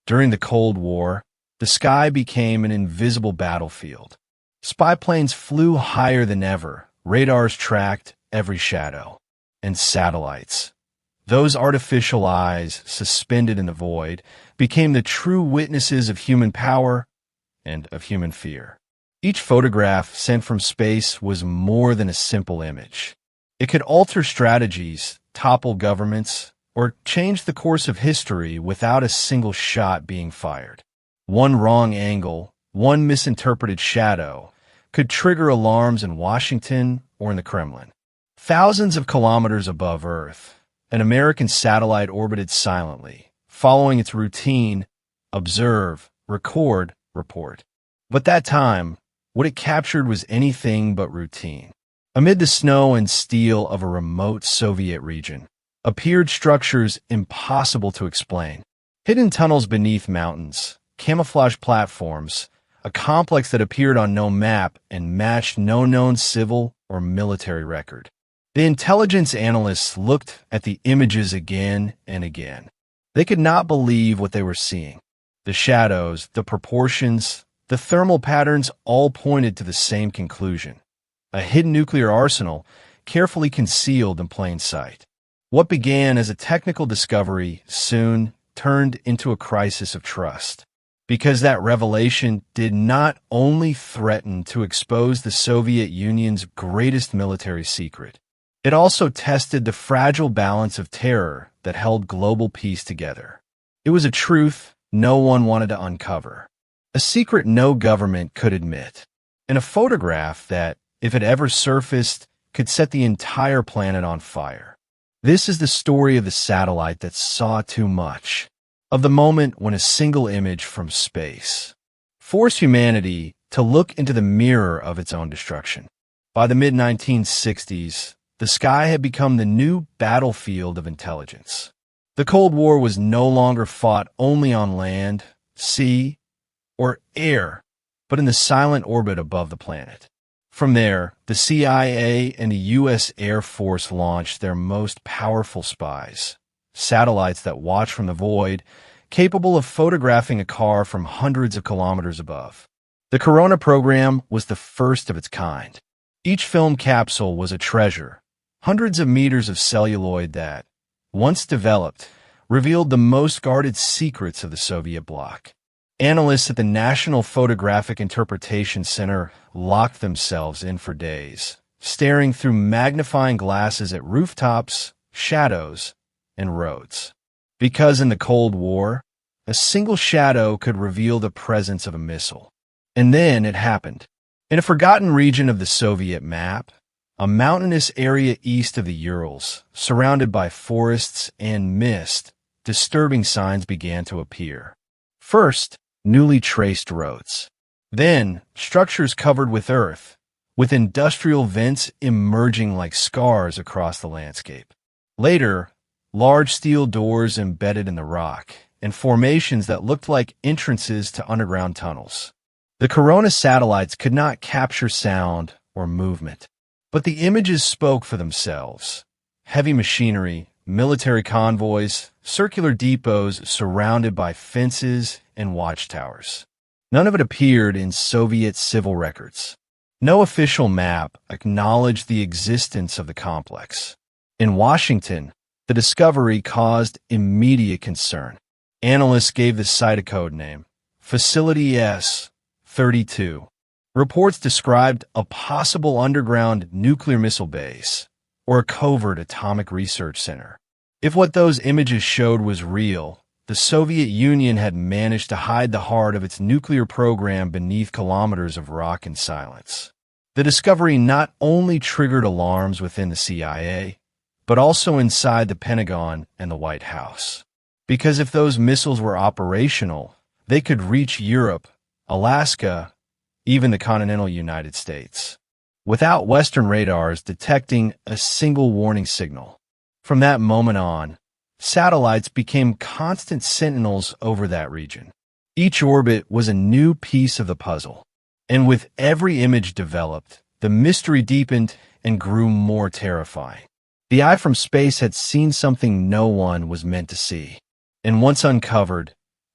During the Cold War, the sky became an invisible battlefield. Spy planes flew higher than ever, radars tracked every shadow, and satellites, those artificial eyes suspended in the void, became the true witnesses of human power and of human fear. Each photograph sent from space was more than a simple image. It could alter strategies, topple governments, or change the course of history without a single shot being fired. One wrong angle, one misinterpreted shadow, could trigger alarms in Washington or in the Kremlin. Thousands of kilometers above Earth, an American satellite orbited silently, following its routine observe, record, report. But that time, what it captured was anything but routine. Amid the snow and steel of a remote Soviet region, appeared structures impossible to explain. Hidden tunnels beneath mountains, camouflage platforms, a complex that appeared on no map and matched no known civil or military record. The intelligence analysts looked at the images again and again. They could not believe what they were seeing. The shadows, the proportions, the thermal patterns all pointed to the same conclusion: a hidden nuclear arsenal carefully concealed in plain sight. What began as a technical discovery soon turned into a crisis of trust, because that revelation did not only threaten to expose the Soviet Union's greatest military secret, it also tested the fragile balance of terror that held global peace together. It was a truth no one wanted to uncover, a secret no government could admit, and a photograph that, if it ever surfaced, could set the entire planet on fire. This is the story of the satellite that saw too much, of the moment when a single image from space forced humanity to look into the mirror of its own destruction. By the mid-1960s, the sky had become the new battlefield of intelligence. The Cold War was no longer fought only on land, sea, or air, but in the silent orbit above the planet. From there, the CIA and the U.S. Air Force launched their most powerful spies, satellites that watch from the void, capable of photographing a car from hundreds of kilometers above. The Corona program was the first of its kind. Each film capsule was a treasure, hundreds of meters of celluloid that, once developed, revealed the most guarded secrets of the Soviet bloc. Analysts at the National Photographic Interpretation Center locked themselves in for days, staring through magnifying glasses at rooftops, shadows, and roads. Because in the Cold War, a single shadow could reveal the presence of a missile. And then it happened. In a forgotten region of the Soviet map, a mountainous area east of the Urals, surrounded by forests and mist, disturbing signs began to appear. First, newly traced roads. Then, structures covered with earth, with industrial vents emerging like scars across the landscape. Later, large steel doors embedded in the rock, and formations that looked like entrances to underground tunnels. The Corona satellites could not capture sound or movement, but the images spoke for themselves. Heavy machinery, military convoys, circular depots surrounded by fences and watchtowers. None of it appeared in Soviet civil records. No official map acknowledged the existence of the complex. In Washington, the discovery caused immediate concern. Analysts gave the site a code name, Facility S-32. Reports described a possible underground nuclear missile base or a covert atomic research center. If what those images showed was real, the Soviet Union had managed to hide the heart of its nuclear program beneath kilometers of rock and silence. The discovery not only triggered alarms within the CIA, but also inside the Pentagon and the White House. Because if those missiles were operational, they could reach Europe, Alaska, even the continental United States, without Western radars detecting a single warning signal. From that moment on, satellites became constant sentinels over that region. Each orbit was a new piece of the puzzle, and with every image developed, the mystery deepened and grew more terrifying. The eye from space had seen something no one was meant to see, and once uncovered,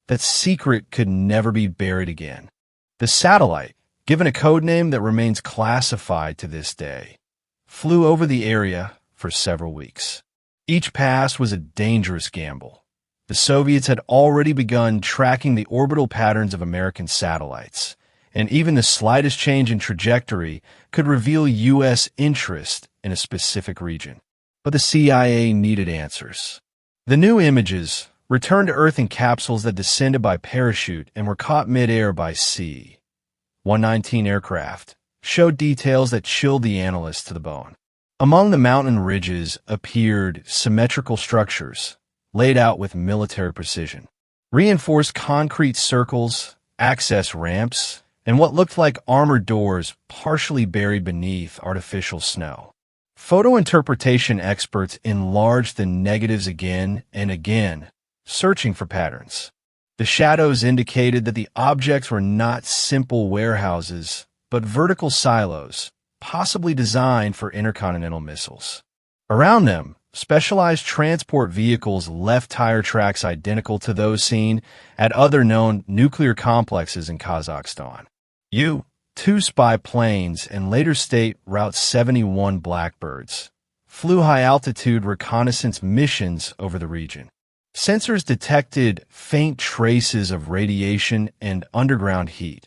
that secret could never be buried again. The satellite, given a code name that remains classified to this day, flew over the area for several weeks. Each pass was a dangerous gamble. The Soviets had already begun tracking the orbital patterns of American satellites, and even the slightest change in trajectory could reveal U.S. interest in a specific region. But the CIA needed answers. The new images, returned to Earth in capsules that descended by parachute and were caught mid-air by C-119 aircraft, showed details that chilled the analysts to the bone. Among the mountain ridges appeared symmetrical structures, laid out with military precision. Reinforced concrete circles, access ramps, and what looked like armored doors partially buried beneath artificial snow. Photo interpretation experts enlarged the negatives again and again, searching for patterns. The shadows indicated that the objects were not simple warehouses, but vertical silos, possibly designed for intercontinental missiles. Around them, specialized transport vehicles left tire tracks identical to those seen at other known nuclear complexes in Kazakhstan. U-2 spy planes and later state Route 71 Blackbirds flew high-altitude reconnaissance missions over the region. Sensors detected faint traces of radiation and underground heat,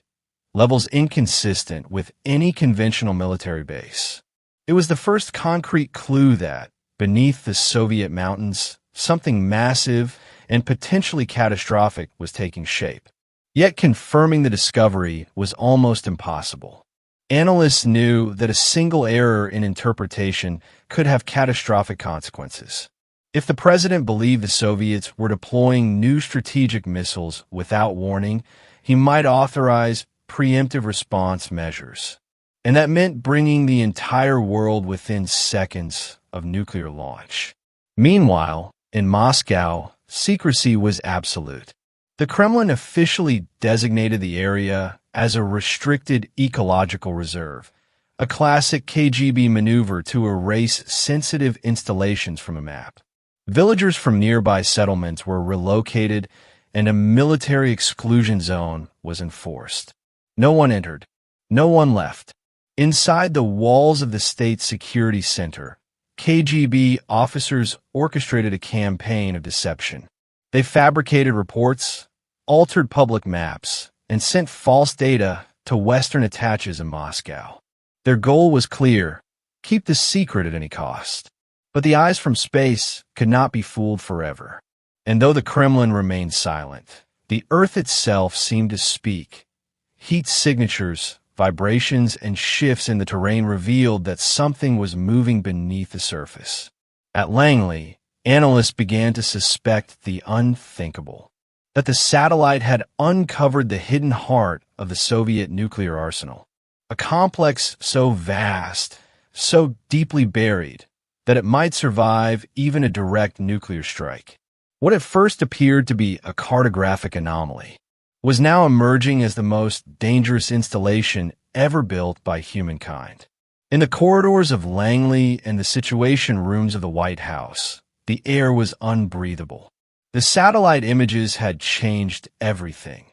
levels inconsistent with any conventional military base. It was the first concrete clue that, beneath the Soviet mountains, something massive and potentially catastrophic was taking shape. Yet confirming the discovery was almost impossible. Analysts knew that a single error in interpretation could have catastrophic consequences. If the president believed the Soviets were deploying new strategic missiles without warning, he might authorize preemptive response measures. And that meant bringing the entire world within seconds of nuclear launch. Meanwhile, in Moscow, secrecy was absolute. The Kremlin officially designated the area as a restricted ecological reserve, a classic KGB maneuver to erase sensitive installations from a map. Villagers from nearby settlements were relocated, and a military exclusion zone was enforced. No one entered. No one left. Inside the walls of the state security center, KGB officers orchestrated a campaign of deception. They fabricated reports, altered public maps, and sent false data to Western attaches in Moscow. Their goal was clear: keep the secret at any cost. But the eyes from space could not be fooled forever. And though the Kremlin remained silent, the Earth itself seemed to speak. Heat signatures, vibrations, and shifts in the terrain revealed that something was moving beneath the surface. At Langley, analysts began to suspect the unthinkable: that the satellite had uncovered the hidden heart of the Soviet nuclear arsenal, a complex so vast, so deeply buried, that it might survive even a direct nuclear strike. What at first appeared to be a cartographic anomaly was now emerging as the most dangerous installation ever built by humankind. In the corridors of Langley and the Situation Rooms of the White House, the air was unbreathable. The satellite images had changed everything.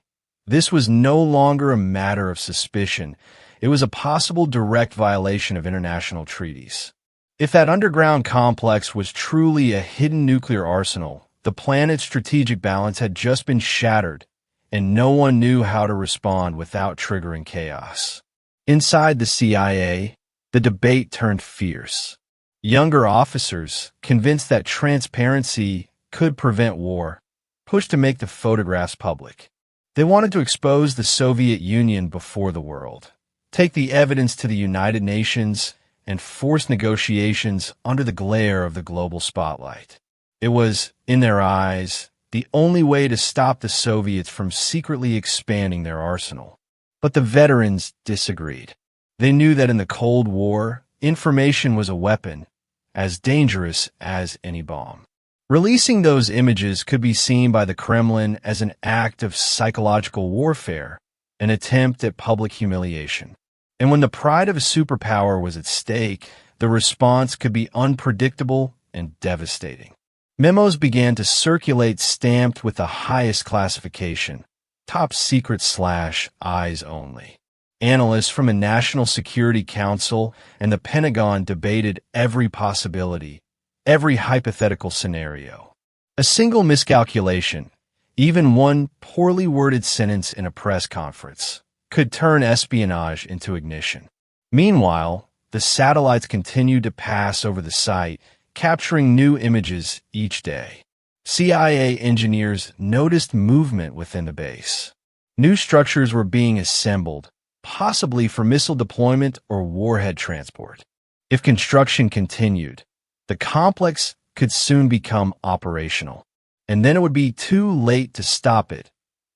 This was no longer a matter of suspicion. It was a possible direct violation of international treaties. If that underground complex was truly a hidden nuclear arsenal, the planet's strategic balance had just been shattered, and no one knew how to respond without triggering chaos. Inside the CIA, the debate turned fierce. Younger officers, convinced that transparency could prevent war, pushed to make the photographs public. They wanted to expose the Soviet Union before the world, take the evidence to the United Nations, and force negotiations under the glare of the global spotlight. It was, in their eyes, the only way to stop the Soviets from secretly expanding their arsenal. But the veterans disagreed. They knew that in the Cold War, information was a weapon, as dangerous as any bomb. Releasing those images could be seen by the Kremlin as an act of psychological warfare, an attempt at public humiliation. And when the pride of a superpower was at stake, the response could be unpredictable and devastating. Memos began to circulate stamped with the highest classification, top secret/eyes only. Analysts from the National Security Council and the Pentagon debated every possibility, every hypothetical scenario. A single miscalculation, even one poorly worded sentence in a press conference, could turn espionage into ignition. Meanwhile, the satellites continued to pass over the site, capturing new images each day. CIA engineers noticed movement within the base. New structures were being assembled, possibly for missile deployment or warhead transport. If construction continued, the complex could soon become operational, and then it would be too late to stop it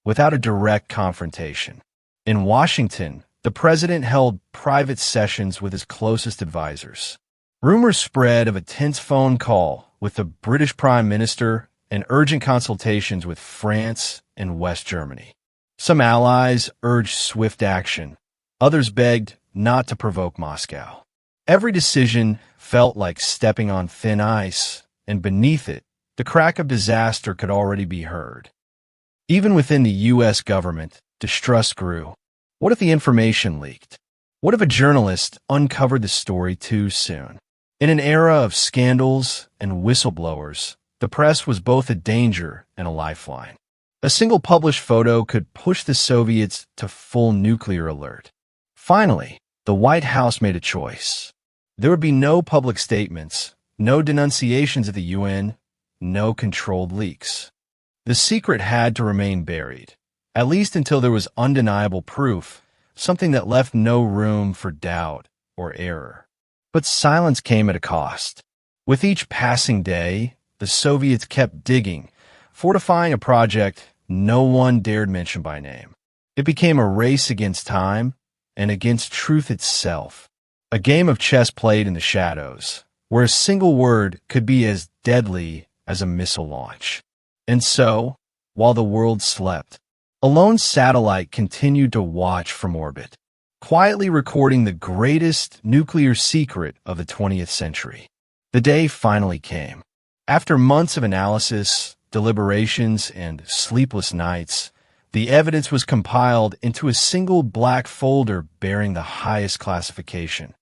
without a direct confrontation. In Washington, the president held private sessions with his closest advisors. Rumors spread of a tense phone call with the British Prime Minister and urgent consultations with France and West Germany. Some allies urged swift action. Others begged not to provoke Moscow. Every decision felt like stepping on thin ice, and beneath it, the crack of disaster could already be heard. Even within the U.S. government, distrust grew. What if the information leaked? What if a journalist uncovered the story too soon? In an era of scandals and whistleblowers, the press was both a danger and a lifeline. A single published photo could push the Soviets to full nuclear alert. Finally, the White House made a choice. There would be no public statements, no denunciations at the UN, no controlled leaks. The secret had to remain buried, at least until there was undeniable proof, something that left no room for doubt or error. But silence came at a cost. With each passing day, the Soviets kept digging, fortifying a project no one dared mention by name. It became a race against time and against truth itself, a game of chess played in the shadows, where a single word could be as deadly as a missile launch. And so, while the world slept, a lone satellite continued to watch from orbit, quietly recording the greatest nuclear secret of the 20th century. The day finally came. After months of analysis, deliberations, and sleepless nights, the evidence was compiled into a single black folder bearing the highest classification,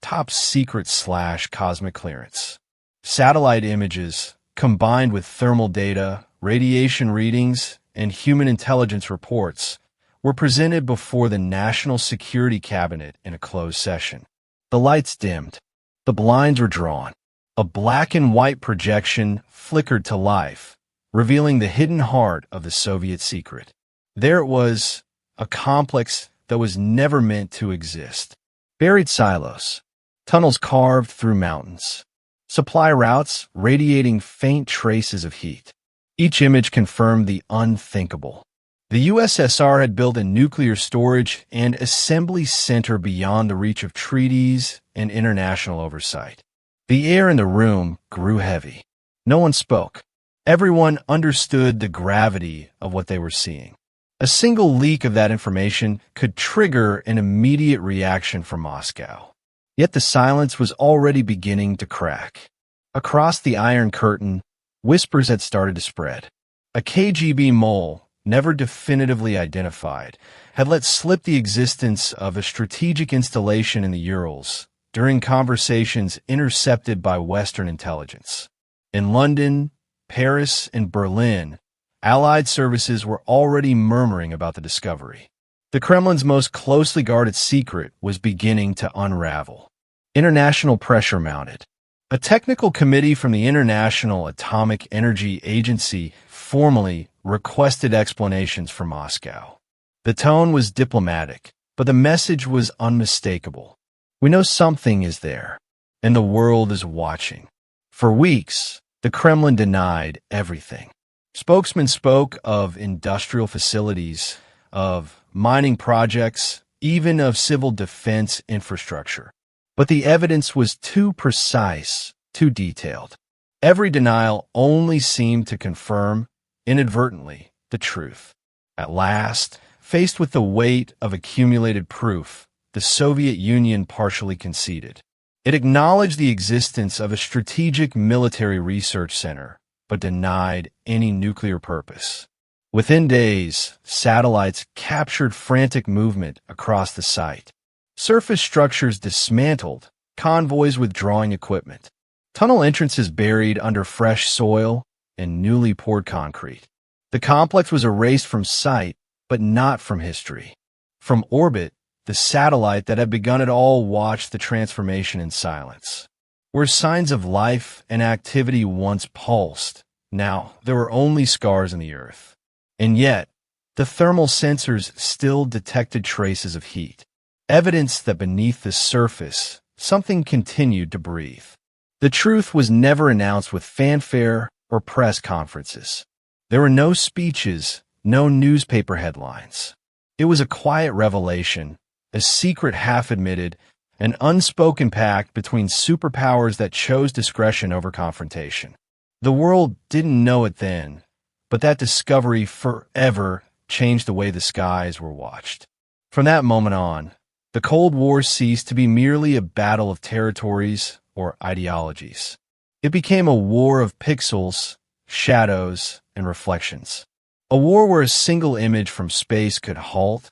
top secret/cosmic clearance. Satellite images, combined with thermal data, radiation readings, and human intelligence reports, were presented before the National Security Cabinet in a closed session. The lights dimmed. The blinds were drawn. A black and white projection flickered to life, revealing the hidden heart of the Soviet secret. There it was, a complex that was never meant to exist. Buried silos, tunnels carved through mountains, supply routes radiating faint traces of heat. Each image confirmed the unthinkable. The USSR had built a nuclear storage and assembly center beyond the reach of treaties and international oversight. The air in the room grew heavy. No one spoke. Everyone understood the gravity of what they were seeing. A single leak of that information could trigger an immediate reaction from Moscow. Yet the silence was already beginning to crack. Across the Iron Curtain, whispers had started to spread. A KGB mole, never definitively identified, had let slip the existence of a strategic installation in the Urals during conversations intercepted by Western intelligence. In London, Paris, and Berlin, Allied services were already murmuring about the discovery. The Kremlin's most closely guarded secret was beginning to unravel. International pressure mounted. A technical committee from the International Atomic Energy Agency formally requested explanations from Moscow. The tone was diplomatic, but the message was unmistakable. We know something is there, and the world is watching. For weeks, the Kremlin denied everything. Spokesmen spoke of industrial facilities, of mining projects, even of civil defense infrastructure. But the evidence was too precise, too detailed. Every denial only seemed to confirm, inadvertently, the truth. At last, faced with the weight of accumulated proof, the Soviet Union partially conceded. It acknowledged the existence of a strategic military research center, but denied any nuclear purpose. Within days, satellites captured frantic movement across the site. Surface structures dismantled, convoys withdrawing equipment, tunnel entrances buried under fresh soil and newly poured concrete. The complex was erased from sight, but not from history. From orbit, the satellite that had begun it all watched the transformation in silence. Where signs of life and activity once pulsed, now there were only scars in the earth. And yet, the thermal sensors still detected traces of heat, evidence that beneath the surface, something continued to breathe. The truth was never announced with fanfare or press conferences. There were no speeches, no newspaper headlines. It was a quiet revelation, a secret half-admitted, an unspoken pact between superpowers that chose discretion over confrontation. The world didn't know it then, but that discovery forever changed the way the skies were watched. From that moment on, the Cold War ceased to be merely a battle of territories or ideologies. It became a war of pixels, shadows, and reflections. A war where a single image from space could halt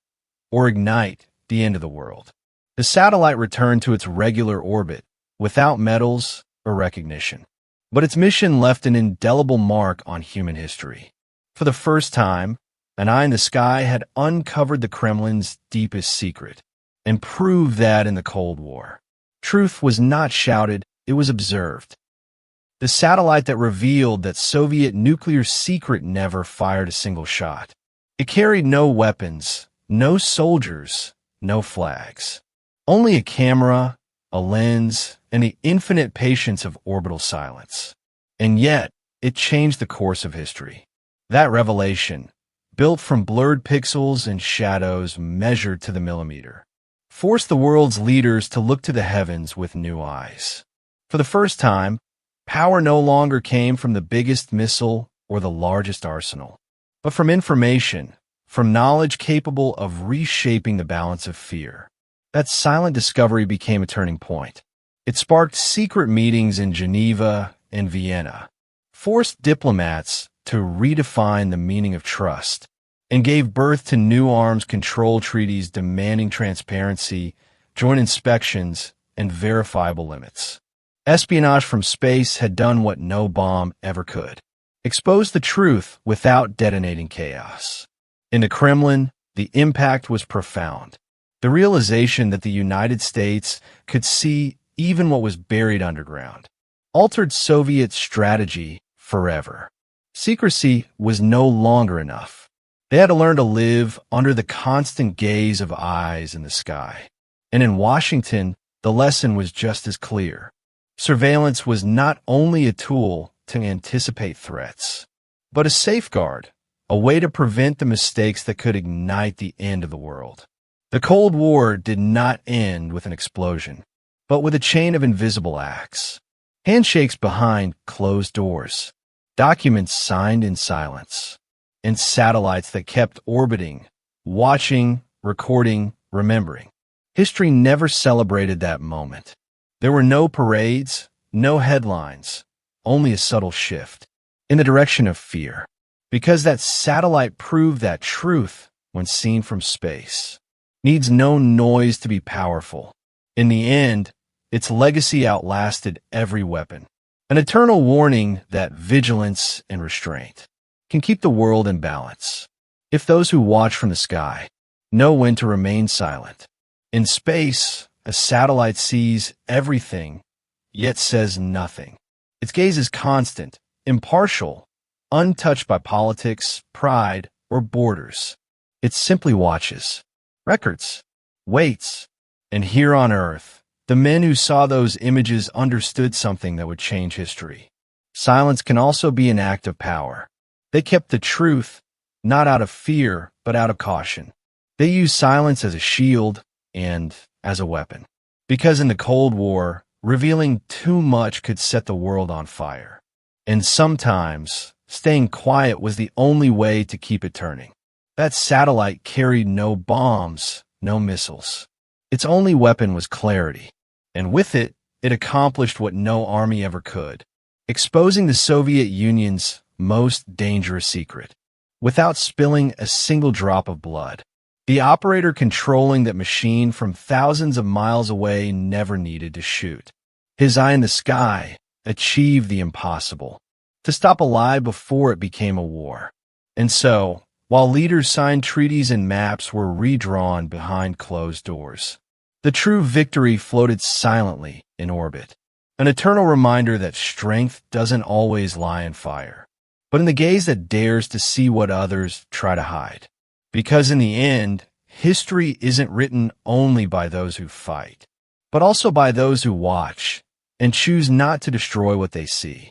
or ignite the end of the world. The satellite returned to its regular orbit without medals or recognition. But its mission left an indelible mark on human history. For the first time, an eye in the sky had uncovered the Kremlin's deepest secret and proved that in the Cold War, truth was not shouted, it was observed. The satellite that revealed that Soviet nuclear secret never fired a single shot. It carried no weapons, no soldiers, no flags. Only a camera, a lens, and the infinite patience of orbital silence. And yet, it changed the course of history. That revelation, built from blurred pixels and shadows measured to the millimeter, forced the world's leaders to look to the heavens with new eyes. For the first time, power no longer came from the biggest missile or the largest arsenal, but from information, from knowledge capable of reshaping the balance of fear. That silent discovery became a turning point. It sparked secret meetings in Geneva and Vienna, forced diplomats to redefine the meaning of trust, and gave birth to new arms control treaties demanding transparency, joint inspections, and verifiable limits. Espionage from space had done what no bomb ever could: expose the truth without detonating chaos. In the Kremlin, the impact was profound. The realization that the United States could see even what was buried underground altered Soviet strategy forever. Secrecy was no longer enough. They had to learn to live under the constant gaze of eyes in the sky. And in Washington, the lesson was just as clear. Surveillance was not only a tool to anticipate threats, but a safeguard, a way to prevent the mistakes that could ignite the end of the world. The Cold War did not end with an explosion, but with a chain of invisible acts. Handshakes behind closed doors, documents signed in silence, and satellites that kept orbiting, watching, recording, remembering. History never celebrated that moment. There were no parades, no headlines, only a subtle shift in the direction of fear, because that satellite proved that truth, when seen from space, needs no noise to be powerful. In the end, its legacy outlasted every weapon, an eternal warning that vigilance and restraint can keep the world in balance. If those who watch from the sky know when to remain silent. In space, a satellite sees everything, yet says nothing. Its gaze is constant, impartial, untouched by politics, pride, or borders. It simply watches, records, waits. And here on Earth, the men who saw those images understood something that would change history. Silence can also be an act of power. They kept the truth, not out of fear, but out of caution. They used silence as a shield and as a weapon. Because in the Cold War, revealing too much could set the world on fire. And sometimes, staying quiet was the only way to keep it turning. That satellite carried no bombs, no missiles. Its only weapon was clarity. And with it, it accomplished what no army ever could: exposing the Soviet Union's most dangerous secret, without spilling a single drop of blood. The operator controlling that machine from thousands of miles away never needed to shoot. His eye in the sky achieved the impossible, to stop a lie before it became a war. And so, while leaders signed treaties and maps were redrawn behind closed doors, the true victory floated silently in orbit, an eternal reminder that strength doesn't always lie in fire, but in the gaze that dares to see what others try to hide. Because in the end, history isn't written only by those who fight, but also by those who watch and choose not to destroy what they see.